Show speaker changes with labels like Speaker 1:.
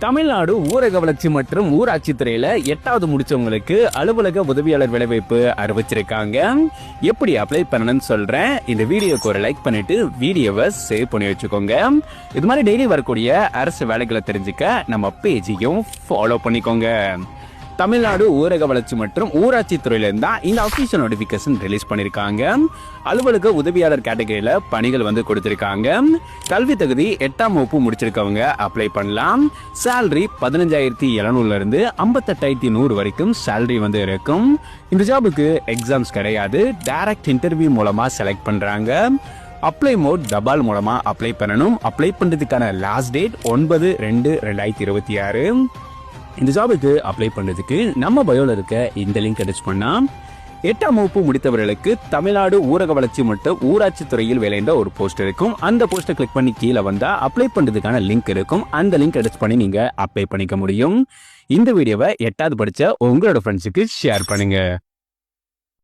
Speaker 1: தமிழ்நாடு ஊரக வளர்ச்சி மற்றும் ஊராட்சித்துறையில 8வது முடிச்சவங்களுக்கு அலுவலக உதவியாளர் வேலைவாய்ப்பு அறிவிச்சிருக்காங்க. எப்படி அப்ளை பண்ணணும்னு சொல்றேன். இந்த வீடியோக்கு ஒரு லைக் பண்ணிட்டு வீடியோவை சேவ் பண்ணி வச்சுக்கோங்க. இது மாதிரி டெய்லி வரக்கூடிய அரசு வேலைகளை தெரிஞ்சுக்க நம்ம பேஜையும் ஃபாலோ பண்ணிக்கோங்க. தமிழ்நாடு ஊரக வளர்ச்சி மற்றும் ஊராட்சி துறையில இருந்தா இந்த அபிஷியல் நோட்டிபிகேஷன் ரிலீஸ் பண்ணிருக்காங்க. அலுவலக உதவியாளர் கேட்டகரியில பணிகள் கொடுத்திருக்காங்க. கல்வி தகுதி 8ஆம் வகுப்பு முடிச்சிருக்கவங்க அப்ளை பண்ணலாம். சேலரி 15,700 இருந்து 58,100 வரைக்கும் சேலரி இருக்கும். இந்த ஜாபுக்கு எக்ஸாம்ஸ் கிடையாது. டைரக்ட் இன்டர்வியூ மூலமா செலக்ட் பண்றாங்க. அப்ளை மோட் தபால் மூலமா அப்ளை பண்ணணும். அப்ளை பண்றதுக்கான லாஸ்ட் டேட் 9/2/2026. இந்த ஜாபுக்கு அப்ளை பண்றதுக்கு நம்ம பயோல இருக்க இந்த லிங்க் டச் பண்ணா 8ஆம் வகுப்பு முடித்தவர்களுக்கு தமிழ்நாடு ஊரக வளர்ச்சி மற்றும் ஊராட்சி துறையில் வேலைன்ற ஒரு போஸ்ட் இருக்கும். அந்த போஸ்ட்டை கிளிக் பண்ணி கீழே வந்தா அப்ளை பண்றதுக்கான லிங்க் இருக்கும். அந்த லிங்க் டச் பண்ணி நீங்க அப்ளை பண்ணிக்க முடியும். இந்த வீடியோவை 8வது படிச்ச உங்களோட ஃப்ரெண்ட்ஸுக்கு ஷேர் பண்ணுங்க.